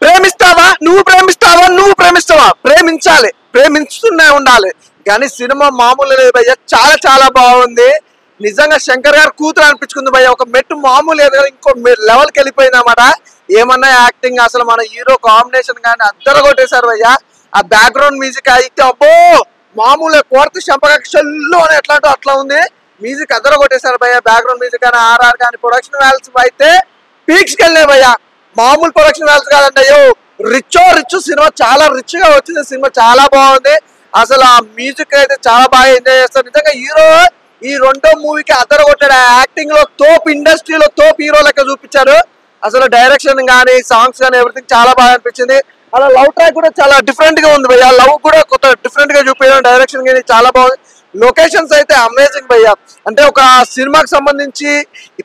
ప్రేమిస్తావా నువ్వు ప్రేమిస్తావా ప్రేమించాలి, ప్రేమించుతూనే ఉండాలి. కానీ సినిమా మామూలు లేదు భయ్య, చాలా చాలా బాగుంది. నిజంగా శంకర్ గారు కూతురు అనిపించుకుంది భయ్య. ఒక మెట్టు మామూలు లేదు కదా, ఇంకో లెవెల్కి వెళ్ళిపోయింది అన్నమాట. ఏమన్నా యాక్టింగ్, అసలు మన హీరో కాంబినేషన్ కానీ అద్దరు కొట్టేశారు భయ్య. ఆ బ్యాక్గ్రౌండ్ మ్యూజిక్ అయితే అబ్బో మామూలు కోర్టు చంపకక్షల్లో అని ఎట్లా అట్లా ఉంది. మ్యూజిక్ అద్దరు కొట్టేశారు భయ్య. బ్యాక్గ్రౌండ్ మ్యూజిక్ కానీ ఆర్ఆర్ కానీ ప్రొడక్షన్ వాల్యూస్ అయితే పీక్స్కి వెళ్ళినాయి భయ్య. మామూలు ప్రొడక్షన్ వాల్యూస్ కాదండి. అయ్యో రిచ్ సినిమా, చాలా రిచ్ గా వచ్చింది సినిమా, చాలా బాగుంది. అసలు ఆ మ్యూజిక్ అయితే చాలా బాగా ఎంజాయ్ చేస్తారు. నిజంగా హీరో ఈ రెండో మూవీకి అద్దరు కొట్టాడు. యాక్టింగ్ లో తోపు, ఇండస్ట్రీలో తోపు హీరో లెక్క చూపించారు. అసలు డైరెక్షన్ కానీ సాంగ్స్ కానీ ఎవ్రీథింగ్ చాలా బాగా అనిపించింది. అలా లవ్ ట్రాక్ కూడా చాలా డిఫరెంట్ గా ఉంది భయ్య. లవ్ కూడా కొత్త డిఫరెంట్ గా చూపించడం, డైరెక్షన్ కానీ చాలా బాగుంది. లొకేషన్స్ అయితే అమేజింగ్ భయ్య. అంటే ఒక సినిమాకి సంబంధించి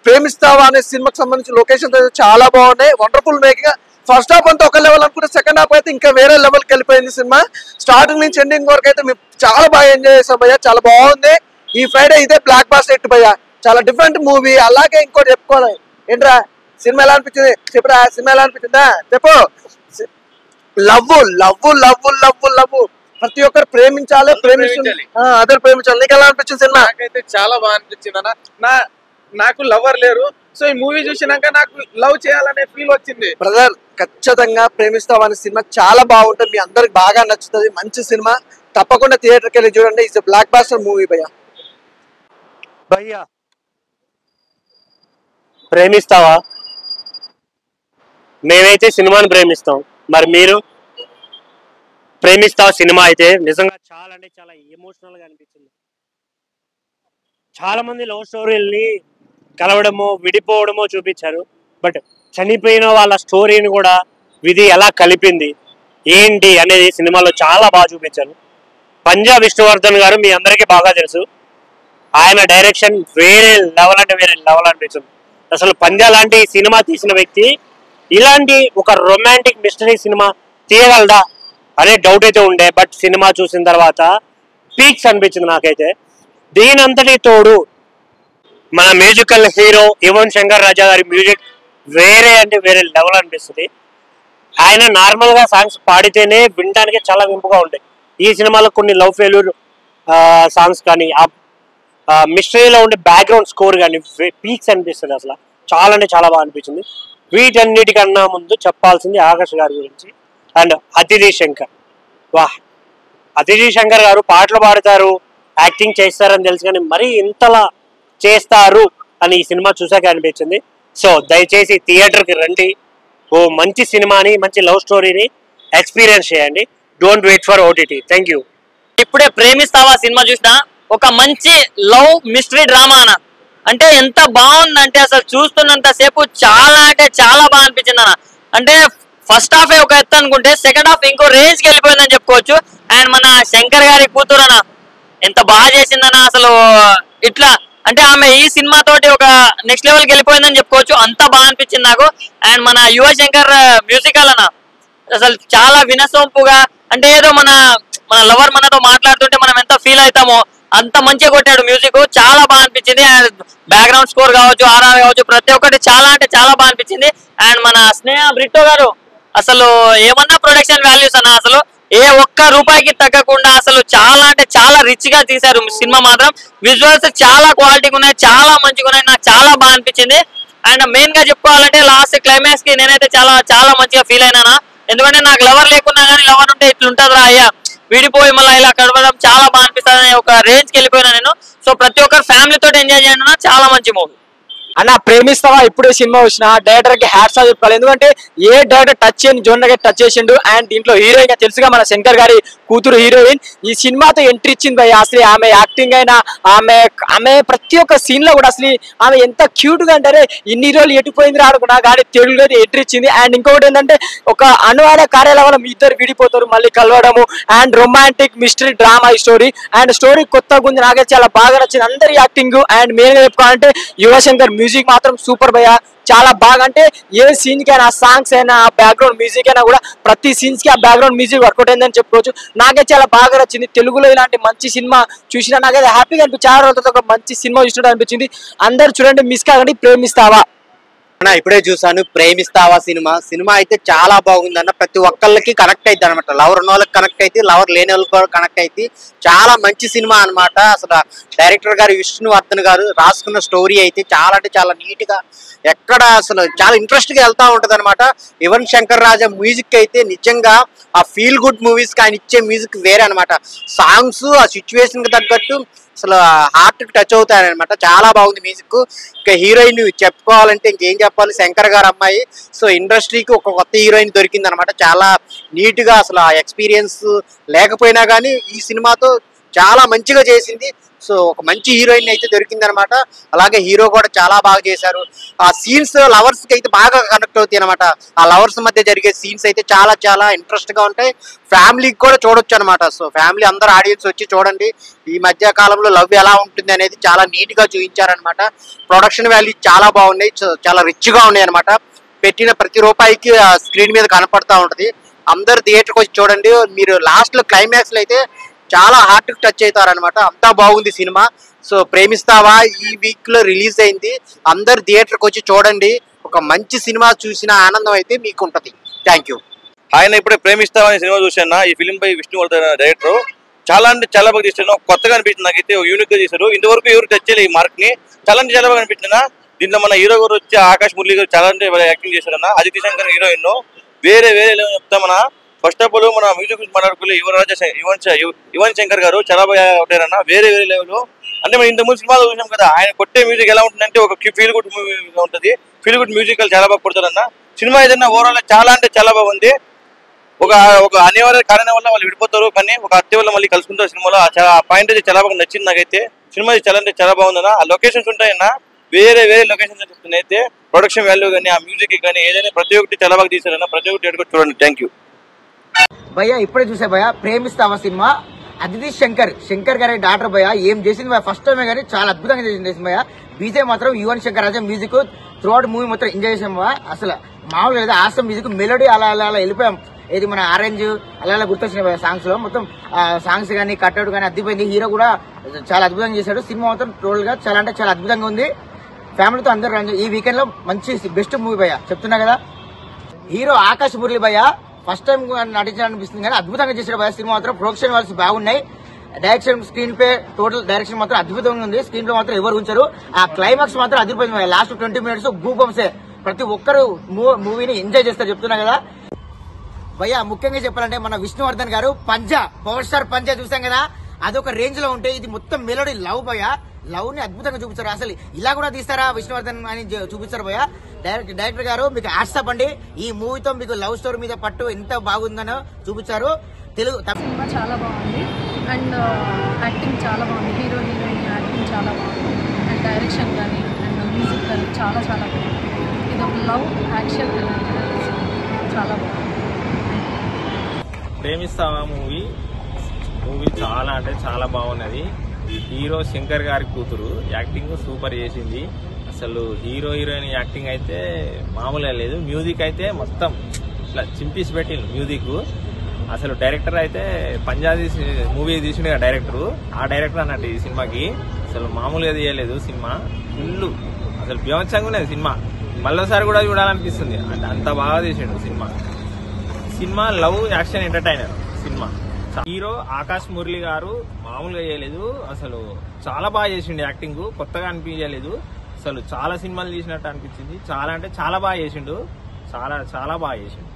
ప్రేమిస్తావా అనే సినిమాకి సంబంధించి లొకేషన్స్ అయితే చాలా బాగున్నాయి. Wonderful making. ఫస్ట్ హాఫ్ అంతా ఒక లెవెల్ అనుకుంటే సెకండ్ హాఫ్ అయితే ఇంకా వేరే లెవెల్కి వెళ్ళిపోయింది సినిమా. స్టార్టింగ్ నుంచి ఎండింగ్ వరకు అయితే మేము చాలా బాగా ఎంజాయ్ చేసాం భయ్య. చాలా బాగుంది. ఈ ఫ్రైడే ఇదే బ్లాక్ బాస్టర్ హిట్ భయ్య. చాలా డిఫరెంట్ మూవీ. అలాగే ఇంకోటి చెప్పుకోవాలి. ఏంట్రా సినిమా ఎలా అనిపించింది చెప్పురా, సినిమా ఎలా అనిపించిందా చెప్పు. Love love love love love ప్రతి ఒక్కరు ప్రేమించాలి, అదే ప్రేమించాలి. నీకు ఎలా అనిపించింది సినిమా? నాకైతే చాలా బాగా అనిపించింది అన్న. నాకు లవర్ లేరు, సో ఈ మూవీ చూసినాక నాకు లవ్ చేయాలనే ఫీల్ వచ్చింది. బ్రదర్ ఖచ్చితంగా ప్రేమిస్తావా అనే సినిమా చాలా బాగుంటుంది, మీ అందరికి బాగా నచ్చుతుంది. మంచి సినిమా, తప్పకుండా థియేటర్కి వెళ్ళి చూడండి. ఇట్స్ బ్లాక్ బాస్టర్ మూవీ భయ్య. భయ్యా ప్రేమిస్తావా? మేమైతే సినిమాని ప్రేమిస్తాం, మరి మీరు ప్రేమిస్తావా? సినిమా అయితే నిజంగా చాలా అంటే చాలా ఎమోషనల్ గా అనిపించింది. చాలా మంది లవ్ స్టోరీల్ని కలవడమో విడిపోవడమో చూపించారు, బట్ చనిపోయిన వాళ్ళ స్టోరీని కూడా విధి ఎలా కలిపింది ఏంటి అనేది సినిమాలో చాలా బాగా చూపించారు. పంజా విష్ణువర్ధన్ గారు మీ అందరికీ బాగా తెలుసు. ఆయన డైరెక్షన్ వేరే లెవెల్ అంటే వేరే లెవెల్ అనిపించింది. అసలు పంజా లాంటి సినిమా తీసిన వ్యక్తి ఇలాంటి ఒక రొమాంటిక్ మిస్టరీ సినిమా తీయగలదా అనే డౌట్ అయితే ఉండే, బట్ సినిమా చూసిన తర్వాత పీక్స్ అనిపించింది నాకైతే. దీని అంతటి తోడు మన మ్యూజికల్ హీరో యువన్ శంకర్ రాజా గారి మ్యూజిక్ వేరే అంటే వేరే లెవెల్ అనిపిస్తుంది. ఆయన నార్మల్ గా సాంగ్స్ పాడితేనే వినడానికి చాలా వింపుగా ఉంటాయి. ఈ సినిమాలో కొన్ని లవ్ ఫెయిల్యూర్ సాంగ్స్ కానీ మిస్టరీలో ఉండే బ్యాక్గ్రౌండ్ స్కోర్ కానీ పీక్స్ అనిపిస్తుంది. అసలు చాలా అంటే చాలా బాగా అనిపించింది. వీటన్నిటికన్నా ముందు చెప్పాల్సింది ఆకాష్ గారి గురించి అండ్ అతిథి శంకర్. వాహ్, అతిథి శంకర్ గారు పాటలు పాడతారు, యాక్టింగ్ చేస్తారని తెలుసు, కానీ మరీ ఇంతలా చేస్తారు అని ఈ సినిమా చూసాక అనిపించింది. సో దయచేసి థియేటర్కి రండి, ఓ మంచి సినిమాని మంచి లవ్ స్టోరీని ఎక్స్పీరియన్స్ చేయండి. Don't wait for OTT. Thank you. ఇప్పుడే ప్రేమిస్తావా సినిమా చూసినా, ఒక మంచి లవ్ మిస్టరీ డ్రామా అన్న. అంటే ఎంత బాగుందంటే అసలు చూస్తున్నంత సేపు చాలా అంటే చాలా బాగా అనిపించింది అన్న. అంటే ఫస్ట్ హాఫ్ ఒక ఎత్తు అనుకుంటే సెకండ్ హాఫ్ ఇంకో రేంజ్ కి వెళ్ళిపోయిందని చెప్పుకోవచ్చు. అండ్ మన శంకర్ గారి కూతురు అన్న ఎంత బాగా చేసిందన్న. అసలు ఇట్లా అంటే ఆమె ఈ సినిమా తోటి ఒక నెక్స్ట్ లెవెల్కి వెళ్ళిపోయిందని చెప్పుకోవచ్చు. అంత బాగా అనిపించింది నాకు. అండ్ మన యువ శంకర్ మ్యూజికల్ అన్న అసలు చాలా వినసొంపుగా, అంటే ఏదో మన లవర్ మనతో మాట్లాడుతుంటే మనం ఎంత ఫీల్ అవుతామో అంత మంచిగా కొట్టాడు మ్యూజిక్. చాలా బాగా అనిపించింది. అండ్ బ్యాక్గ్రౌండ్ స్కోర్ కావచ్చు, ఆర్ఆర్ కావచ్చు, ప్రతి ఒక్కటి చాలా అంటే చాలా బాగా అనిపించింది. అండ్ మన స్నేహ బ్రిట్టో గారు అసలు ఏమన్నా ప్రొడక్షన్ వాల్యూస్ అన్న, అసలు ఏ ఒక్క రూపాయికి తగ్గకుండా అసలు చాలా అంటే చాలా రిచ్ గా తీశారు సినిమా మాత్రం. విజువల్స్ చాలా క్వాలిటీగా ఉన్నాయి, చాలా మంచిగా ఉన్నాయి, నాకు చాలా బాగా అనిపించింది. అండ్ మెయిన్ గా చెప్పుకోవాలంటే లాస్ట్ క్లైమాక్స్ కి నేనైతే చాలా చాలా మంచిగా ఫీల్ అయినా. ఎందుకంటే నాకు లవర్ లేకున్నా కానీ లవర్ ఉంటే ఇట్లుంటదిరా అయ్యా, విడిపోయి మళ్ళీ ఇలా కడవడం చాలా బాగా అనిపిస్తుంది. ఒక రేంజ్ కి వెళ్ళిపోయినా నేను. సో ప్రతి ఒక్కరు ఫ్యామిలీ తోటి ఎంజాయ్ చేయండి, చాలా మంచి మూవీ అన్న. ప్రేమిస్తావా ఇప్పుడే సినిమా వచ్చిన డైరెక్టర్ కి హ్యాట్స్ ఆఫ్ చెప్పుకోవాలి. ఎందుకంటే ఏ డైరెక్టర్ టచ్ చేయని జోన్ దగ్గర టచ్ చేసిండు. అండ్ దీంట్లో హీరోయిన్ తెలుసుగా మన శంకర్ గారి కూతురు హీరోయిన్ ఈ సినిమాతో ఎంట్రీ ఇచ్చింది భయ్య. అసలు ఆమె యాక్టింగ్ అయినా ఆమె ప్రతి ఒక్క సీన్ లో కూడా అసలు ఆమె ఎంత క్యూట్ గా అంటే ఇన్ని రోజులు ఎటుపోయింది అనుకున్నా కానీ తెలుగులో అయితే ఎంట్రీ ఇచ్చింది. అండ్ ఇంకొకటి ఏంటంటే ఒక అనువాద కార్యాలయం మీ ఇద్దరు విడిపోతారు మళ్ళీ కలవడము అండ్ రొమాంటిక్ మిస్టరీ డ్రామా ఈ స్టోరీ. అండ్ స్టోరీ కొత్తగా ఉంది, నాకైతే చాలా బాగా నచ్చింది అందరి యాక్టింగ్. అండ్ మెయిన్ గా చెప్పుకోవాలంటే యువశంకర్ మ్యూజిక్ మాత్రం సూపర్ భయ్య, చాలా బాగా. అంటే ఏ సీన్ కి అయినా సాంగ్స్ అయినా బ్యాక్గ్రౌండ్ మ్యూజిక్ అయినా కూడా ప్రతి సీన్స్ కి ఆ బ్యాక్గ్రౌండ్ మ్యూజిక్ వర్కౌట్ అయిందని చెప్పుకోవచ్చు. నాకే చాలా బాగా నచ్చింది. తెలుగులో ఇలాంటి మంచి సినిమా చూసినా నాకైతే హ్యాపీగా అనిపించింది. చాలా రోజులతో ఒక మంచి సినిమా చూసినట్టు అనిపించింది. అందరు చూడండి, మిస్ కాకండి. ప్రేమిస్తావా. ఇప్పుడే చూసాను ప్రేమిస్తావా సినిమా అయితే చాలా బాగుంది అన్న. ప్రతి ఒక్కళ్ళకి కనెక్ట్ అయితే అనమాట. లవర్ ఉన్న వాళ్ళకి కనెక్ట్ అయితే, లవర్ లేని వాళ్ళకి కూడా కనెక్ట్ అయితే. చాలా మంచి సినిమా అనమాట. అసలు డైరెక్టర్ గారు విష్ణువర్ధన్ గారు రాసుకున్న స్టోరీ అయితే చాలా అంటే చాలా నీట్ గా, ఎక్కడ అసలు చాలా ఇంట్రెస్ట్ గా వెళ్తా ఉంటది అనమాట. యువన్ శంకర్ రాజా మ్యూజిక్ అయితే నిజంగా ఆ ఫీల్ గుడ్ మూవీస్ కి ఆయన ఇచ్చే మ్యూజిక్ వేరే అనమాట. సాంగ్స్ ఆ సిచ్యువేషన్ కి తగ్గట్టు అసలు హార్ట్ కి టచ్ అవుతాయనమాట. చాలా బాగుంది మ్యూజిక్. ఇంకా హీరోయిన్ చెప్పుకోవాలంటే ఇంకేం చెప్పాలి, శంకర్ గారు అమ్మాయి. సో ఇండస్ట్రీకి ఒక కొత్త హీరోయిన్ దొరికింది అనమాట. చాలా నీట్ గా అసలు ఆ ఎక్స్పీరియన్స్ లేకపోయినా కానీ ఈ సినిమాతో చాలా మంచిగా చేసింది. సో ఒక మంచి హీరోయిన్ అయితే దొరికింది అనమాట. అలాగే హీరో కూడా చాలా బాగా చేశారు. ఆ సీన్స్ లవర్స్ కి అయితే బాగా కనెక్ట్ అవుతాయి అనమాట. ఆ లవర్స్ మధ్య జరిగే సీన్స్ అయితే చాలా చాలా ఇంట్రెస్ట్ గా ఉంటాయి. ఫ్యామిలీకి కూడా చూడొచ్చు అనమాట. సో ఫ్యామిలీ అందరూ ఆడియన్స్ వచ్చి చూడండి. ఈ మధ్య కాలంలో లవ్ ఎలా ఉంటుంది అనేది చాలా నీట్ గా చూపించారనమాట. ప్రొడక్షన్ వాల్యూ చాలా బాగున్నాయి, చాలా రిచ్ గా ఉన్నాయి అనమాట. పెట్టిన ప్రతి రూపాయికి స్క్రీన్ మీద కనపడతా ఉంటది. అందరు థియేటర్కి వచ్చి చూడండి. మీరు లాస్ట్ లో క్లైమాక్స్ లో అయితే చాలా హార్ట్ కి టచ్ అవుతారనమాట. అంతా బాగుంది సినిమా. సో ప్రేమిస్తావా ఈ వీక్ లో రిలీజ్ అయింది. అందరు థియేటర్కి వచ్చి చూడండి. ఒక మంచి సినిమా చూసిన ఆనందం అయితే మీకు ఉంటది. Thank you. ఆయన ఇప్పుడే ప్రేమిస్తావా అనే సినిమా చూసాను. ఈ ఫిలిం పై విష్ణువర్ధన్ డైరెక్టర్ చాలా అంటే చాలా బాగా తీసాను. కొత్తగా అనిపించింది నాకైతే, యూనిక్ గా చేశారు. ఇంతవరకు ఎవరు టచ్ చేయలేదు ఈ మార్క్ ని. చాలా అంటే చాలా బాగా అనిపించింది. దీంట్లో మన హీరో గారు వచ్చి ఆకాష్ మురళి గారు చాలా అంటే యాక్టింగ్ చేశారన్న. అదితి శంకర్ హీరోయిన్ వేరే చెప్తా. మన ఫస్ట్ ఆఫ్ ఆల్ మన మ్యూజిక్ మాట్లాడుకోలే యువన్ శంకర్ గారు చాలా బాగా ఉంటారన్న. వేరే లెవెల్. అంటే మనం ఇంతకుముందు సినిమాలో చూసాం కదా, ఆయన కొట్టే మ్యూజిక్ ఎలా ఉంటుందంటే ఒక ఫీల్ గుడ్ మూవీ ఉంటుంది. ఫీల్ గుడ్ మ్యూజిక్ చాలా బాగా కొడతారన్న. సినిమా ఏదైనా ఓవరాల్ చాలా అంటే చాలా బాగుంది. ఒక అనివార్య కారణం వల్ల వాళ్ళు విడిపోతారు, కానీ ఒక అత్య వల్ల మళ్ళీ కలుసుకుంటారు. సినిమాలో చాలా పాయింట్ అయితే చాలా బాగా నచ్చింది నాకైతే. సినిమా చాలా అంటే చాలా బాగుందన్న. ఆ లొకేషన్స్ ఉంటాయన్న, వేరే లొకేషన్స్ చెప్తున్నాయి. అయితే ప్రొడక్షన్ వాల్యూ కానీ ఆ మ్యూజిక్ కానీ ఏదైనా ప్రతి ఒక్కటి చాలా బాగా తీసారన్న. ప్రతి ఒక్కటి చూడండి. Thank you. భయ్యా ఇప్పుడే చూసా భయ్యా ప్రేమిస్తావా సినిమా. అదితి శంకర్ గారి డాక్టర్ భయ్యా ఏం చేసింది భయ్యా. ఫస్ట్ టైమే కానీ చాలా అద్భుతంగా చేసింది భయ్యా. బీజే మాత్రం Yuvan Shankar Raja music through out movie మొత్తం ఎంజాయ్ చేసాం భయ్యా. అసలు మామూలుగా లేదా ఆసమ్ మ్యూజిక్ మెలోడీ అలా వెళ్ళిపోయాం. ఏది మన ఆరెంజ్ అలా గుర్తొచ్చినాయి భయ్యా. సాంగ్స్ లో మొత్తం సాంగ్స్ కానీ కట్అవుట్ కానీ అద్దిపోయింది. హీరో కూడా చాలా అద్భుతంగా చేశాడు. సినిమా మొత్తం టోటల్ గా చాలా అంటే చాలా అద్భుతంగా ఉంది. ఫ్యామిలీతో అందరూ ఈ వీకెండ్ లో మంచి బెస్ట్ మూవీ భయ్యా. చెప్తున్నా కదా, హీరో ఆకాష్ మురళి భయ్యా ఫస్ట్ టైం నటించాలనిపిస్తుంది కానీ అద్భుతంగా చేశాడు భయ్యా. సినిమా మాత్రం ప్రొడక్షన్ వాల్స్ బాగున్నాయి. Direction screen pay total direction మాత్రం అద్భుతంగా ఉంది. స్క్రీన్ లో మాత్రం ఎవరు ఉంచారు. ఆ క్లైమాక్స్ మాత్రం అదిరిపోయింది భయ్యా. Last 20 minutes గూబంసే. ప్రతి ఒక్కరు మూవీని ఎంజాయ్ చేస్తారు. చెప్తున్నా కదా భయ్యా. ముఖ్యంగా చెప్పాలంటే మన విష్ణువర్ధన్ గారు పవర్ స్టార్ పంజా చూసాం కదా, అదొక రేంజ్ లో ఉంటే ఇది మొత్తం మెలోడీ లవ్ భయ్యా. లవ్ ని అద్భుతంగా చూపించారు. అసలు ఇలా కూడా తీస్తారా విష్ణువర్ధన్ అని చూపించారు భయ్యా. డైరెక్టర్ గారు మీకు హ్యాట్సాప్ అండి. ఈ మూవీతో మీకు లవ్ స్టోరీ మీద పట్టు ఎంత బాగుందనో చూపించారు. సినిమా చాలా బాగుంది అండ్ యాక్టింగ్ చాలా బాగుంది. హీరోయిన్ యాక్టింగ్ చాలా బాగుంది అండ్ డైరెక్షన్ కానీ అండ్ మ్యూజిక్ కానీ చాలా బాగుంది. ఇది ఒక లవ్ యాక్షన్ చాలా బాగుంది. ప్రేమిస్తావా మూవీ చాలా అంటే చాలా బాగున్నది. హీరో శంకర్ గారి కూతురు యాక్టింగ్ సూపర్ చేసింది. అసలు హీరోయిన్ యాక్టింగ్ అయితే మామూలుగా లేదు. మ్యూజిక్ అయితే మొత్తం ఇట్లా చింపేసి పెట్టిండు మ్యూజిక్. అసలు డైరెక్టర్ అయితే పంజాబీ మూవీ తీసిండు కదా డైరెక్టర్, ఆ డైరెక్టర్ అన్నట్టు ఈ సినిమాకి అసలు మామూలుగా తీయలేదు. సినిమా ఫుల్ అసలు బీభత్సంగా ఉన్నది సినిమా. మళ్ళీసారి కూడా చూడాలనిపిస్తుంది. అంటే అంత బాగా తీసిండు cinema love action entertainer cinema. Hero Akash Murali garu మామూలుగా చేయలేదు. అసలు చాలా బాగా చేసిండు యాక్టింగ్. కొత్తగా అనిపించలేదు. అసలు చాలా సినిమాలు తీసినట్టు అనిపించింది. చాలా అంటే చాలా బాగా చేసిండు. చాలా బాగా చేసిండు.